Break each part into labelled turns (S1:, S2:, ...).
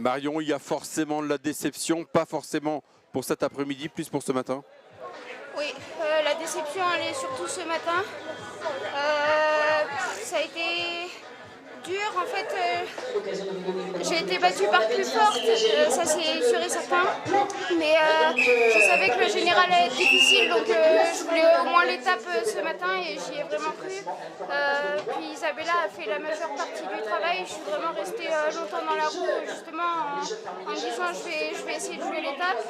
S1: Marion, il y a forcément de la déception, pas forcément pour cet après-midi, plus pour ce matin.
S2: Oui, la déception elle est surtout ce matin. Ça a été dur en fait. J'ai été battue par plus forte, ça c'est sûr et certain. Mais je savais que le général allait être difficile, donc je voulais au moins l'étape ce matin et j'y ai vraiment cru. Puis Isabella a fait la majeure partie du travail. Je suis vraiment restée longtemps dans la roue, justement en me disant je vais essayer de jouer l'étape.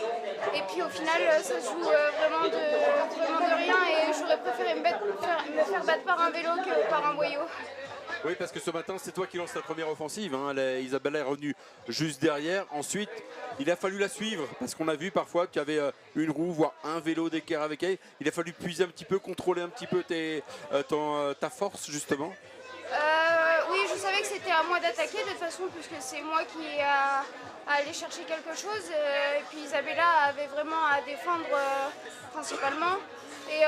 S2: Et puis au final, ça se joue vraiment de rien et j'aurais préféré me faire battre par un vélo que par un boyau.
S1: Oui, parce que ce matin, c'est toi qui lance la première offensive. Hein. Isabella est revenue juste derrière. Ensuite, il a fallu la suivre parce qu'on a vu parfois qu'il y avait une roue, voire un vélo d'écart avec elle. Il a fallu puiser un petit peu, contrôler un petit peu ta force, justement.
S2: Oui, je savais que c'était à moi d'attaquer de toute façon, puisque c'est moi qui ai à aller chercher quelque chose. Et puis Isabella avait vraiment à défendre principalement. Et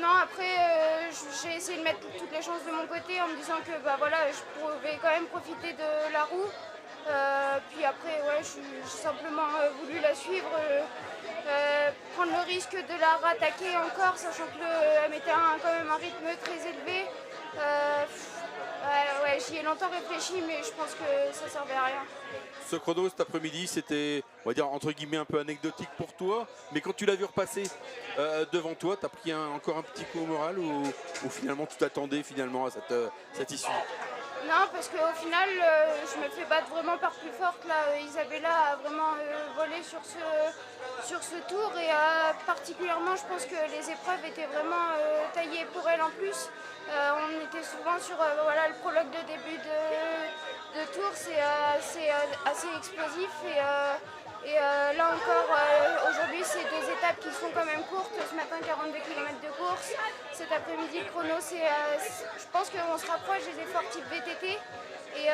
S2: non, après, j'ai essayé de mettre toutes les chances de mon côté en me disant que bah, voilà, je pouvais quand même profiter de la roue. Puis après, ouais, j'ai simplement voulu la suivre, prendre le risque de la rattaquer encore, sachant qu'elle mettait quand même un rythme très élevé. Ouais, j'y ai longtemps réfléchi, mais je pense que ça servait à rien.
S1: Ce chrono cet après-midi, c'était, on va dire, entre guillemets, un peu anecdotique pour toi. Mais quand tu l'as vu repasser devant toi, tu as pris encore un petit coup au moral ou finalement tu t'attendais finalement à cette issue?
S2: Non, parce qu'au final, je me fais battre vraiment par plus forte. Là, Isabella a vraiment volé sur ce tour et particulièrement, je pense que les épreuves étaient vraiment taillées pour elle en plus. On était souvent sur voilà, le prologue de début de tour, c'est assez explosif et là encore, aujourd'hui, c'est deux étapes qui sont quand même courtes. Ce matin, 42 km de course. Cet après-midi, le chrono, je pense qu'on se rapproche des efforts type VTT. Et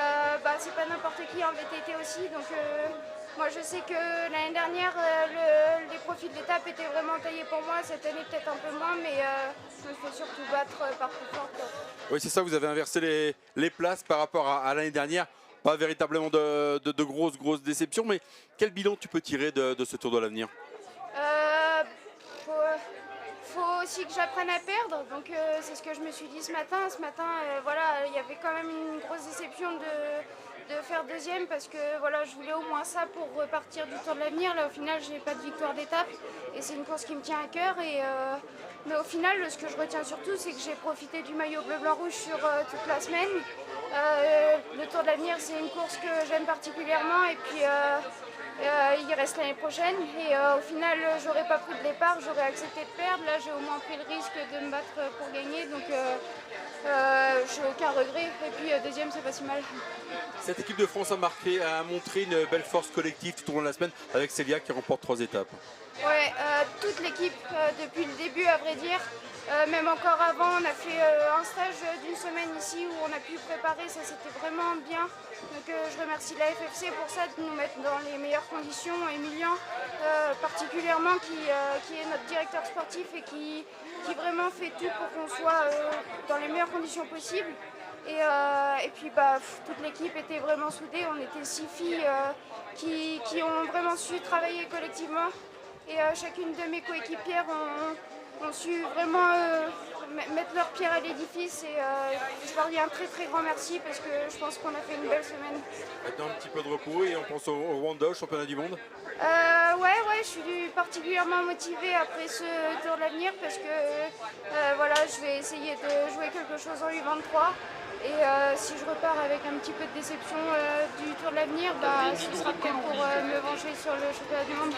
S2: bah, c'est pas n'importe qui en VTT aussi. Donc moi, je sais que l'année dernière, les profils de l'étape étaient vraiment taillés pour moi. Cette année, peut-être un peu moins, mais je me fais surtout battre par plus forte.
S1: Oui, c'est ça, vous avez inversé les places par rapport à l'année dernière. Pas véritablement de grosses déceptions, mais quel bilan tu peux tirer de ce Tour de l'Avenir?
S2: Faut aussi que j'apprenne à perdre, donc c'est ce que je me suis dit ce matin. Ce matin, voilà, il y avait quand même une grosse déception de faire deuxième parce que voilà, je voulais au moins ça pour repartir du Tour de l'Avenir. Là, au final, j'ai pas de victoire d'étape et c'est une course qui me tient à cœur. Mais au final, ce que je retiens surtout, c'est que j'ai profité du maillot bleu-blanc-rouge sur toute la semaine. Le Tour de l'Avenir, c'est une course que j'aime particulièrement et puis il reste l'année prochaine et au final j'aurais pas pris de départ, j'aurais accepté de perdre. Là j'ai au moins pris le risque de me battre pour gagner, donc j'ai aucun regret et puis deuxième c'est pas si mal.
S1: Cette équipe de France a montré une belle force collective tout au long de la semaine avec Célia qui remporte 3 étapes.
S2: Ouais, toute l'équipe depuis le début à vrai dire. Même encore avant, on a fait un stage d'une semaine ici où on a pu préparer, ça c'était vraiment bien. Donc je remercie la FFC pour ça, de nous mettre dans les meilleures conditions. Emilien particulièrement qui est notre directeur sportif et qui vraiment fait tout pour qu'on soit dans les meilleures conditions possibles. Et puis bah, toute l'équipe était vraiment soudée, on était 6 filles qui ont vraiment su travailler collectivement. Et chacune de mes coéquipières ont su vraiment mettre leur pierre à l'édifice et je leur dis un très grand merci parce que je pense qu'on a fait une belle semaine.
S1: Maintenant un petit peu de repos et on pense au Rwanda, au championnat du monde.
S2: Ouais, je suis particulièrement motivée après ce Tour de l'Avenir parce que voilà, je vais essayer de jouer quelque chose en U23 et si je repars avec un petit peu de déception du Tour de l'Avenir, bah, ce sera peut-être pour me venger sur le championnat du monde.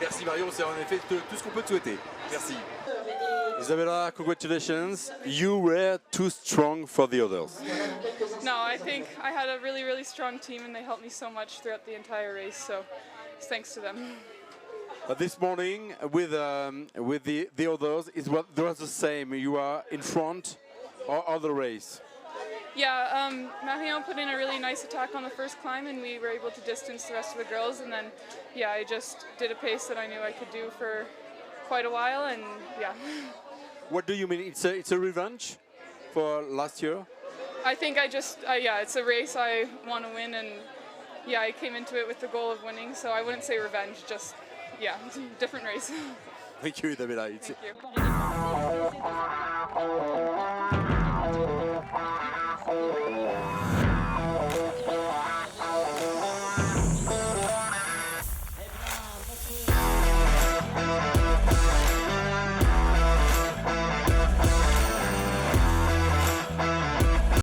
S1: Merci Marion, c'est en effet tout ce qu'on peut te souhaiter. Merci. Isabella, congratulations. You were too strong for the others.
S3: No, I think I had a really strong team and they helped me so much throughout the entire race, so it's thanks to them.
S1: This morning with the others, it was the same. You are in front of the race.
S3: Yeah, Marion put in a really nice attack on the first climb and we were able to distance the rest of the girls, and then yeah, I just did a pace that I knew I could do for quite a while, and yeah.
S1: What do you mean? It's a revenge for last year?
S3: I think yeah, it's a race I want to win, and yeah, I came into it with the goal of winning, so I wouldn't say revenge, just, yeah, different race.
S1: Thank you, Isabella.
S3: Thank you.